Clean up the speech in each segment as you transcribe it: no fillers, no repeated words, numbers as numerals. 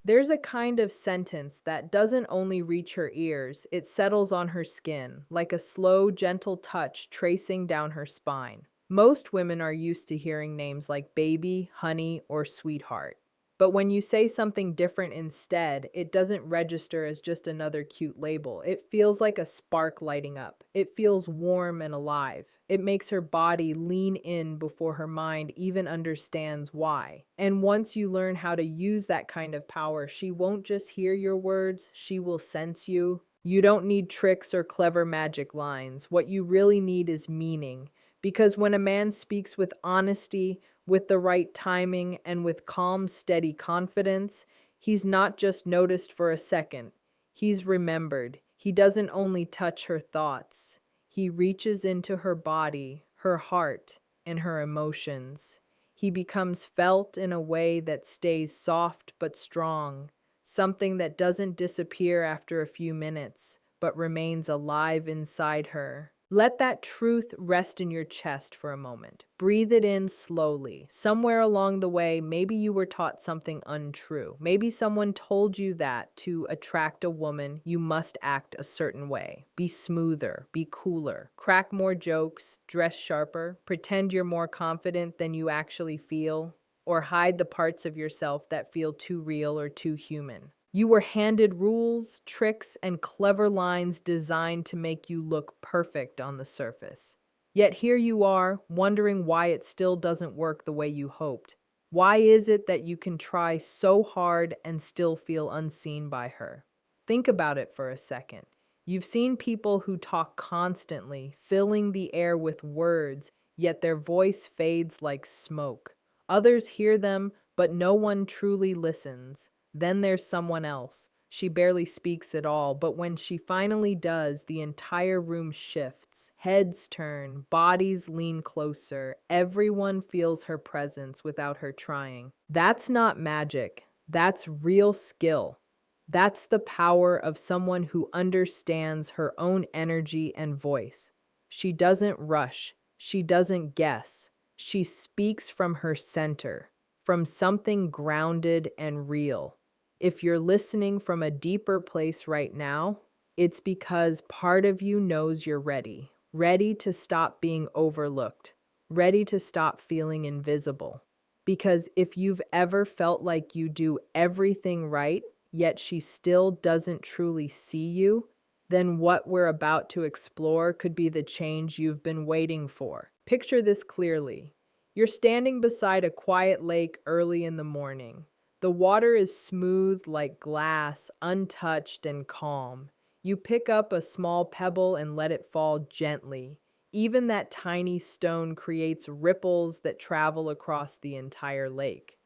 There's a kind of sentence that doesn't only reach her ears, it settles on her skin, like a slow, gentle touch tracing down her spine. Most women are used to hearing names like baby, honey, or sweetheart. But when you say something different instead, it doesn't register as just another cute label. It feels like a spark lighting up. It feels warm and alive. It makes her body lean in before her mind even understands why. And once you learn how to use that kind of power, she won't just hear your words, she will sense you. You don't need tricks or clever magic lines. What you really need is meaning. Because when a man speaks with honesty, with the right timing, and with calm, steady confidence, he's not just noticed for a second. He's remembered. He doesn't only touch her thoughts, he reaches into her body, her heart, and her emotions. He becomes felt in a way that stays soft but strong, something that doesn't disappear after a few minutes, but remains alive inside her. Let that truth rest in your chest for a moment. Breathe it in slowly. Somewhere along the way, maybe you were taught something untrue. Maybe someone told you that to attract a woman, you must act a certain way. Be smoother, be cooler, crack more jokes, dress sharper, pretend you're more confident than you actually feel, or hide the parts of yourself that feel too real or too human. You were handed rules, tricks, and clever lines designed to make you look perfect on the surface. Yet here you are, wondering why it still doesn't work the way you hoped. Why is it that you can try so hard and still feel unseen by her? Think about it for a second. You've seen people who talk constantly, filling the air with words, yet their voice fades like smoke. Others hear them, but no one truly listens. Then there's someone else. She barely speaks at all, but when she finally does, the entire room shifts. Heads turn, bodies lean closer. Everyone feels her presence without her trying. That's not magic. That's real skill. That's the power of someone who understands her own energy and voice. She doesn't rush. She doesn't guess. She speaks from her center, from something grounded and real. If you're listening from a deeper place right now, it's because part of you knows you're ready, ready to stop being overlooked, ready to stop feeling invisible. Because if you've ever felt like you do everything right, yet she still doesn't truly see you, then what we're about to explore could be the change you've been waiting for. Picture this clearly. You're standing beside a quiet lake early in the morning. The water is smooth like glass, untouched and calm. You pick up a small pebble and let it fall gently. Even that tiny stone creates ripples that travel across the entire lake.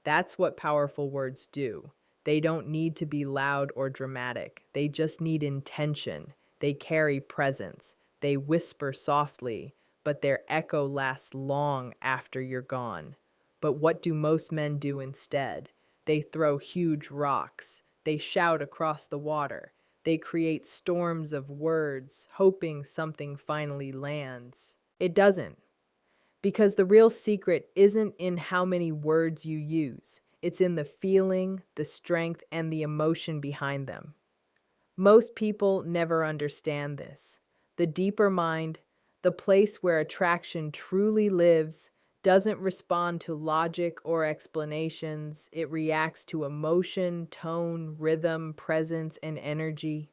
That's what powerful words do. They don't need to be loud or dramatic. They just need intention. They carry presence. They whisper softly, but their echo lasts long after you're gone. But what do most men do instead? They throw huge rocks. They shout across the water. They create storms of words, hoping something finally lands. It doesn't, because the real secret isn't in how many words you use. It's in the feeling, the strength, and the emotion behind them. Most people never understand this. The deeper mind, the place where attraction truly lives, doesn't respond to logic or explanations. It reacts to emotion, tone, rhythm, presence, and energy.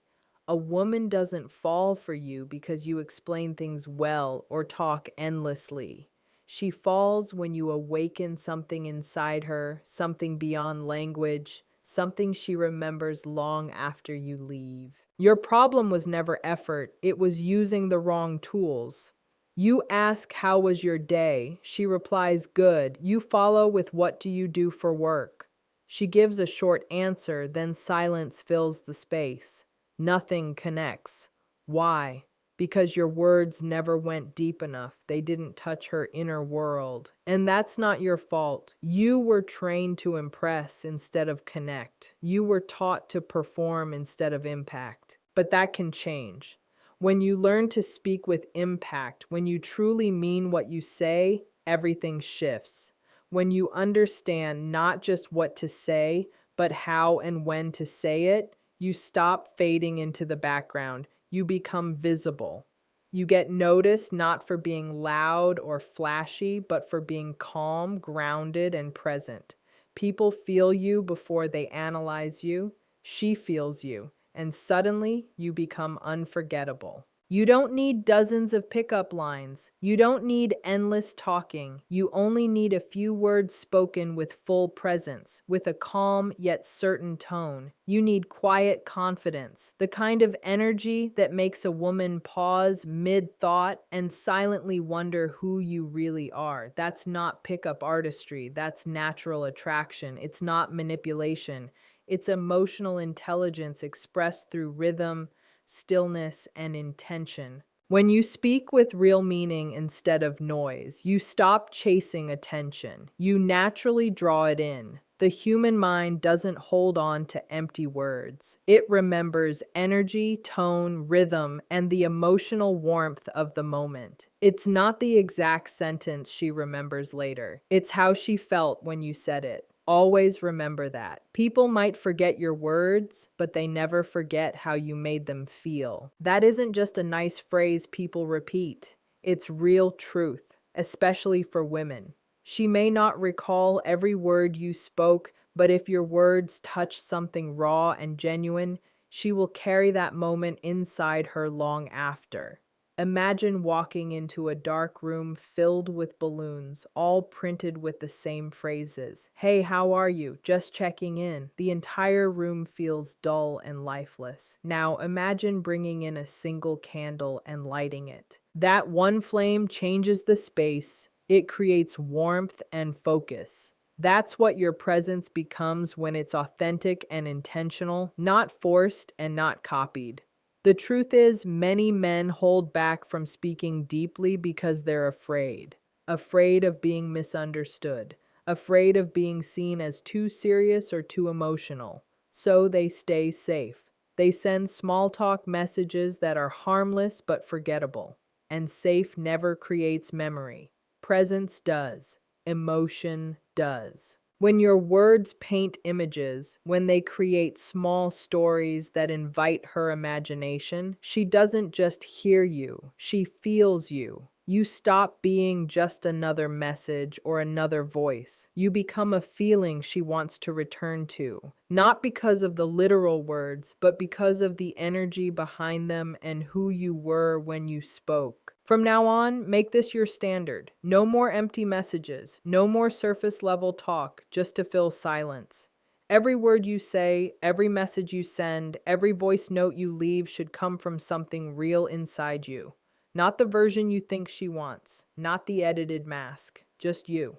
A woman doesn't fall for you because you explain things well or talk endlessly. She falls when you awaken something inside her, something beyond language, something she remembers long after you leave. Your problem was never effort, it was using the wrong tools. You ask, "How was your day?" She replies, "Good." You follow with, "What do you do for work?" She gives a short answer, then silence fills the space. Nothing connects. Why? Because your words never went deep enough. They didn't touch her inner world. And that's not your fault. You were trained to impress instead of connect. You were taught to perform instead of impact. But that can change. When you learn to speak with impact, when you truly mean what you say, everything shifts. When you understand not just what to say, but how and when to say it. You stop fading into the background. You become visible. You get noticed not for being loud or flashy, but for being calm, grounded, and present. People feel you before they analyze you. She feels you, and suddenly you become unforgettable. You don't need dozens of pickup lines. You don't need endless talking. You only need a few words spoken with full presence, with a calm yet certain tone. You need quiet confidence, the kind of energy that makes a woman pause mid-thought and silently wonder who you really are. That's not pickup artistry. That's natural attraction. It's not manipulation. It's emotional intelligence expressed through rhythm, stillness, and intention. When you speak with real meaning instead of noise, you stop chasing attention. You naturally draw it in. The human mind doesn't hold on to empty words. It remembers energy, tone, rhythm, and the emotional warmth of the moment. It's not the exact sentence she remembers later. It's how she felt when you said it. Always remember that. People might forget your words, but they never forget how you made them feel. That isn't just a nice phrase people repeat. It's real truth, especially for women. She may not recall every word you spoke, but if your words touch something raw and genuine, she will carry that moment inside her long after. Imagine walking into a dark room filled with balloons, all printed with the same phrases. Hey, how are you? Just checking in. The entire room feels dull and lifeless. Now imagine bringing in a single candle and lighting it. That one flame changes the space. It creates warmth and focus. That's what your presence becomes when it's authentic and intentional, not forced and not copied. The truth is, many men hold back from speaking deeply because they're afraid. Afraid of being misunderstood. Afraid of being seen as too serious or too emotional. So they stay safe. They send small talk messages that are harmless but forgettable. And safe never creates memory. Presence does. Emotion does. When your words paint images, when they create small stories that invite her imagination, she doesn't just hear you, she feels you. You stop being just another message or another voice. You become a feeling she wants to return to, not because of the literal words, but because of the energy behind them and who you were when you spoke. From now on, make this your standard. No more empty messages, no more surface level talk just to fill silence. Every word you say, every message you send, every voice note you leave should come from something real inside you. Not the version you think she wants, not the edited mask, just you.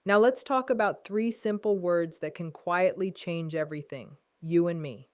Now let's talk about 3 simple words that can quietly change everything. You and me.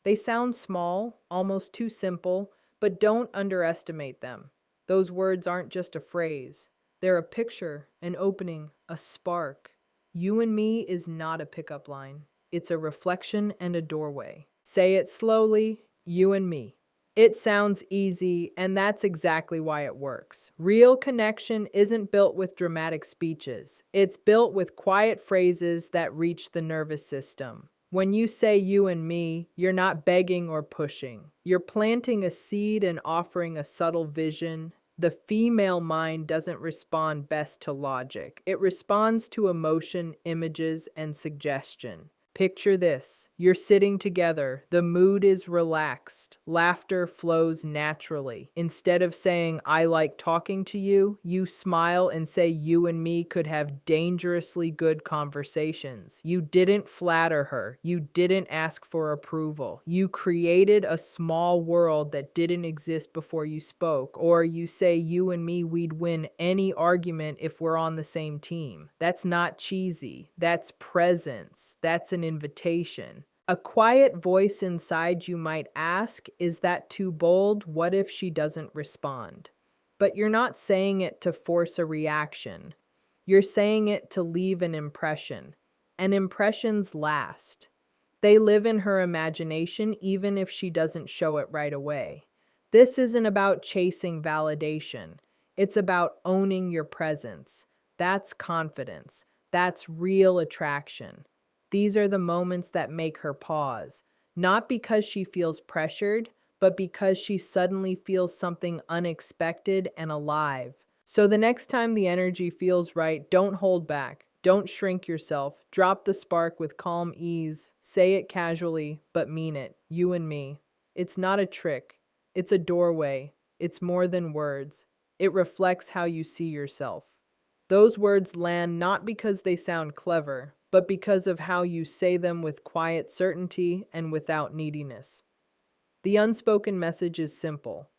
They sound small, almost too simple, but don't underestimate them. Those words aren't just a phrase. They're a picture, an opening, a spark. You and me is not a pickup line. It's a reflection and a doorway. Say it slowly, you and me. It sounds easy, and that's exactly why it works. Real connection isn't built with dramatic speeches. It's built with quiet phrases that reach the nervous system. When you say you and me, you're not begging or pushing. You're planting a seed and offering a subtle vision. The female mind doesn't respond best to logic. It responds to emotion, images, and suggestion. Picture this. You're sitting together. The mood is relaxed. Laughter flows naturally. Instead of saying, I like talking to you, you smile and say you and me could have dangerously good conversations. You didn't flatter her. You didn't ask for approval. You created a small world that didn't exist before you spoke. Or you say you and me, we'd win any argument if we're on the same team. That's not cheesy. That's presence. That's an invitation. A quiet voice inside you might ask, is that too bold? What if she doesn't respond? But you're not saying it to force a reaction. You're saying it to leave an impression. And impressions last. They live in her imagination even if she doesn't show it right away. This isn't about chasing validation. It's about owning your presence. That's confidence. That's real attraction. These are the moments that make her pause, not because she feels pressured, but because she suddenly feels something unexpected and alive. So the next time the energy feels right, don't hold back. Don't shrink yourself. Drop the spark with calm ease. Say it casually, but mean it. You and me. It's not a trick. It's a doorway. It's more than words. It reflects how you see yourself. Those words land not because they sound clever, but because of how you say them with quiet certainty and without neediness. The unspoken message is simple.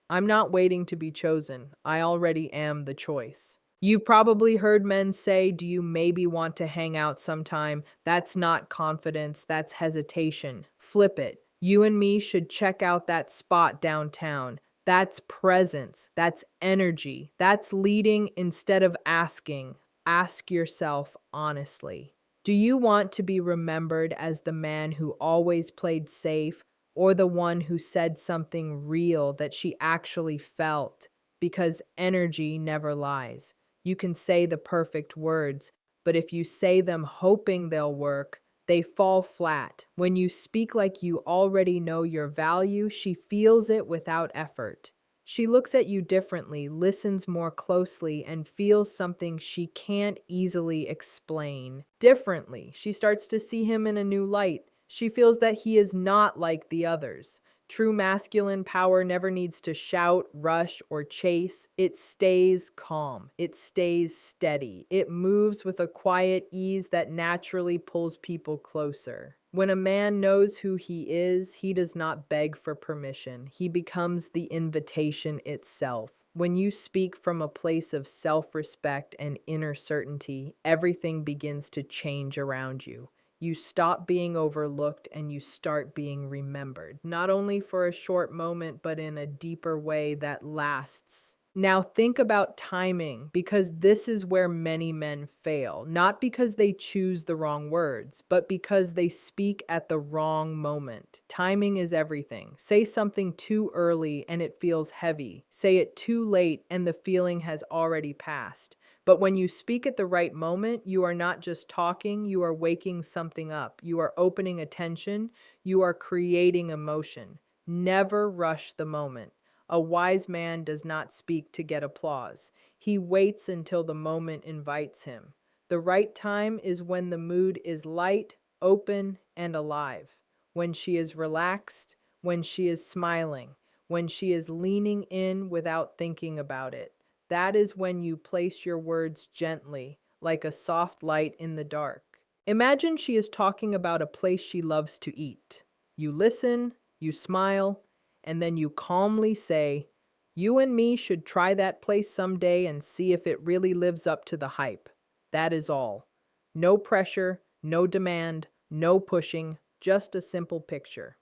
I'm not waiting to be chosen. I already am the choice. You've probably heard men say, do you maybe want to hang out sometime? That's not confidence, that's hesitation. Flip it. You and me should check out that spot downtown. That's presence, that's energy, that's leading instead of asking. Ask yourself honestly. Do you want to be remembered as the man who always played safe, or the one who said something real that she actually felt? Because energy never lies. You can say the perfect words, but if you say them hoping they'll work, they fall flat. When you speak like you already know your value, she feels it without effort. She looks at you differently, listens more closely, and feels something she can't easily explain. Differently, she starts to see him in a new light. She feels that he is not like the others. True masculine power never needs to shout, rush, or chase. It stays calm. It stays steady. It moves with a quiet ease that naturally pulls people closer. When a man knows who he does not beg for permission. He becomes the invitation itself. When you speak from a place of self-respect and inner certainty, everything begins to change around you. You stop being overlooked and you start being remembered, not only for a short moment, but in a deeper way that lasts. Now think about timing, because this is where many men fail, not because they choose the wrong words, but because they speak at the wrong moment. Timing is everything. Say something too early and it feels heavy. Say it too late and the feeling has already passed. But when you speak at the right moment, you are not just talking, you are waking something up. You are opening attention, you are creating emotion. Never rush the moment. A wise man does not speak to get applause. He waits until the moment invites him. The right time is when the mood is light, open, and alive. When she is relaxed, when she is smiling, when she is leaning in without thinking about it. That is when you place your words gently, like a soft light in the dark. Imagine she is talking about a place she loves to eat. You listen, you smile, and then you calmly say, you and me should try that place someday and see if it really lives up to the hype. That is all. No pressure, no demand, no pushing, just a simple picture.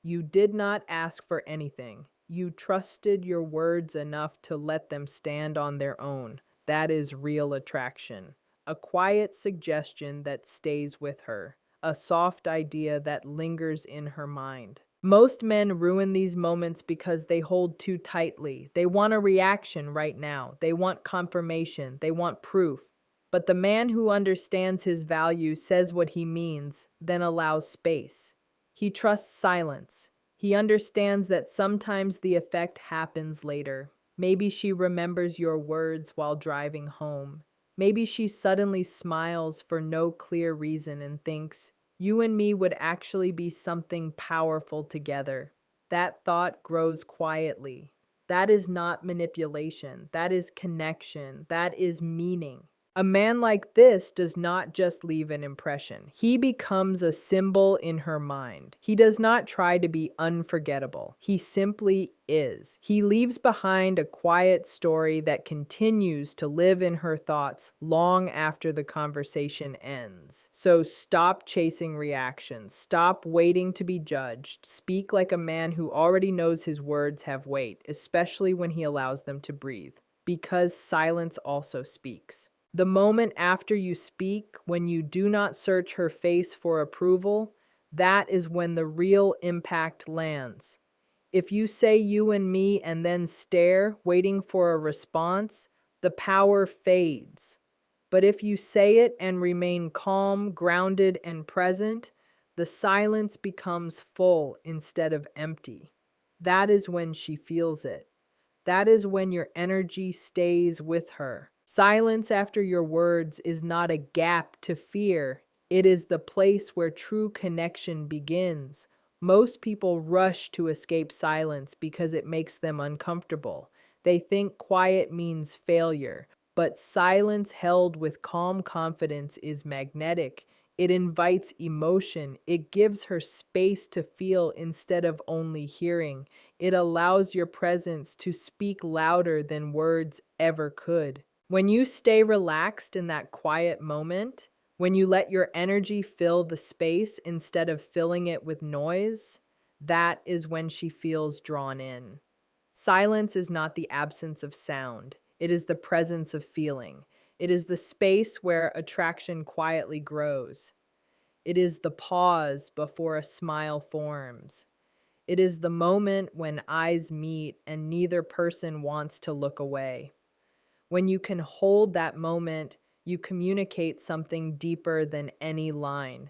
You did not ask for anything. You trusted your words enough to let them stand on their own. That is real attraction. A quiet suggestion that stays with her. A soft idea that lingers in her mind. Most men ruin these moments because they hold too tightly. They want a reaction right now. They want confirmation. They want proof. But the man who understands his value says what he means, then allows space. He trusts silence. He understands that sometimes the effect happens later. Maybe she remembers your words while driving home. Maybe she suddenly smiles for no clear reason and thinks, you and me would actually be something powerful together. That thought grows quietly. That is not manipulation. That is connection. That is meaning. A man like this does not just leave an impression. He becomes a symbol in her mind. He does not try to be unforgettable. He simply is. He leaves behind a quiet story that continues to live in her thoughts long after the conversation ends. So stop chasing reactions. Stop waiting to be judged. Speak like a man who already knows his words have weight, especially when he allows them to breathe. Because silence also speaks. The moment after you speak, when you do not search her face for approval, that is when the real impact lands. If you say you and me and then stare, waiting for a response, the power fades. But if you say it and remain calm, grounded, and present, the silence becomes full instead of empty. That is when she feels it. That is when your energy stays with her. Silence after your words is not a gap to fear. It is the place where true connection begins. Most people rush to escape silence because it makes them uncomfortable. They think quiet means failure, but silence held with calm confidence is magnetic. It invites emotion. It gives her space to feel instead of only hearing. It allows your presence to speak louder than words ever could. When you stay relaxed in that quiet moment, when you let your energy fill the space instead of filling it with noise, that is when she feels drawn in. Silence is not the absence of sound, it is the presence of feeling. It is the space where attraction quietly grows. It is the pause before a smile forms. It is the moment when eyes meet and neither person wants to look away. When you can hold that moment, you communicate something deeper than any line.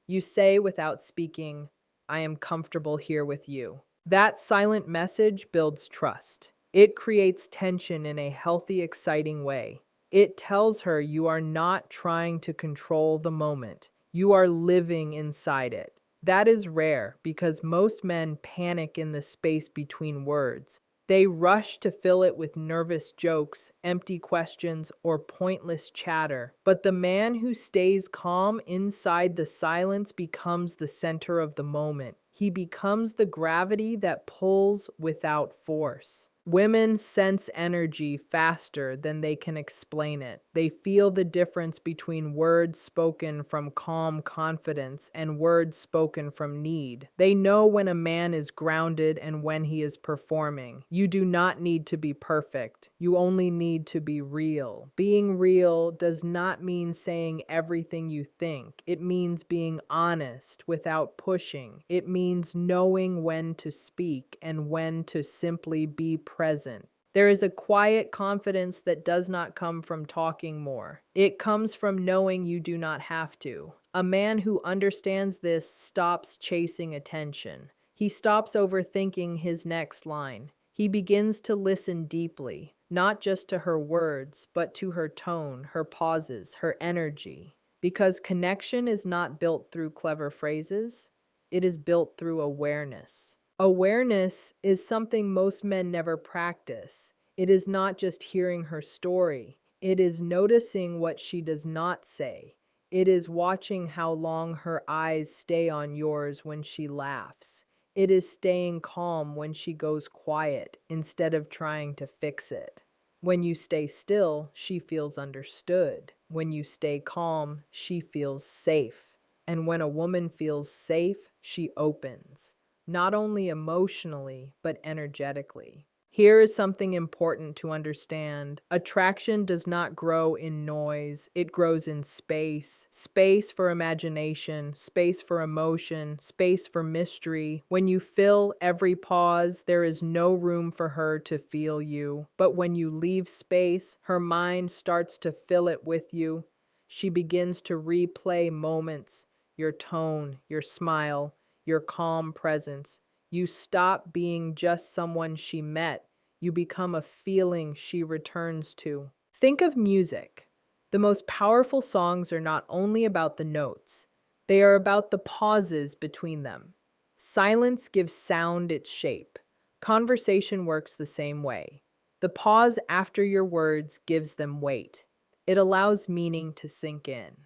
You say without speaking, I am comfortable here with you. That silent message builds trust. It creates tension in a healthy, exciting way. It tells her you are not trying to control the moment. You are living inside it. That is rare because most men panic in the space between words. They rush to fill it with nervous jokes, empty questions, or pointless chatter. But the man who stays calm inside the silence becomes the center of the moment. He becomes the gravity that pulls without force. Women sense energy faster than they can explain it. They feel the difference between words spoken from calm confidence and words spoken from need. They know when a man is grounded and when he is performing. You do not need to be perfect. You only need to be real. Being real does not mean saying everything you think. It means being honest without pushing. It means knowing when to speak and when to simply be present. There is a quiet confidence that does not come from talking more. It comes from knowing you do not have to. A man who understands this stops chasing attention. He stops overthinking his next line. He begins to listen deeply, not just to her words, but to her tone, her pauses, her energy. Because connection is not built through clever phrases, it is built through awareness. Awareness is something most men never practice. It is not just hearing her story, it is noticing what she does not say. It is watching how long her eyes stay on yours when she laughs. It is staying calm when she goes quiet instead of trying to fix it. When you stay still, she feels understood. When you stay calm, she feels safe. And when a woman feels safe, she opens, not only emotionally, but energetically. Here is something important to understand. Attraction does not grow in noise, it grows in space. Space for imagination, space for emotion, space for mystery. When you fill every pause, there is no room for her to feel you. But when you leave space, her mind starts to fill it with you. She begins to replay moments, your tone, your smile, your calm presence. You stop being just someone she met. You become a feeling she returns to. Think of music. The most powerful songs are not only about the notes, they are about the pauses between them. Silence gives sound its shape. Conversation works the same way. The pause after your words gives them weight. It allows meaning to sink in.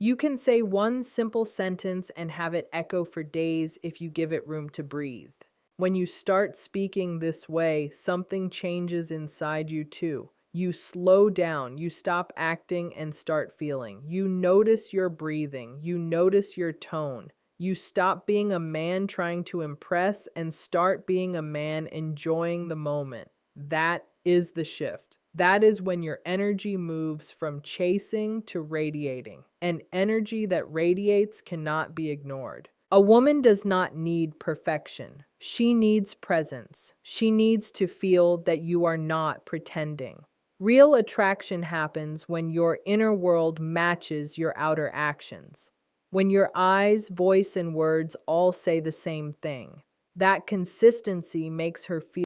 You can say one simple sentence and have it echo for days if you give it room to breathe. When you start speaking this way, something changes inside you too. You slow down, you stop acting and start feeling. You notice your breathing, you notice your tone. You stop being a man trying to impress and start being a man enjoying the moment. That is the shift. That is when your energy moves from chasing to radiating. And energy that radiates cannot be ignored. A woman does not need perfection. She needs presence. She needs to feel that you are not pretending. Real attraction happens when your inner world matches your outer actions. When your eyes, voice, and words all say the same thing. That consistency makes her feel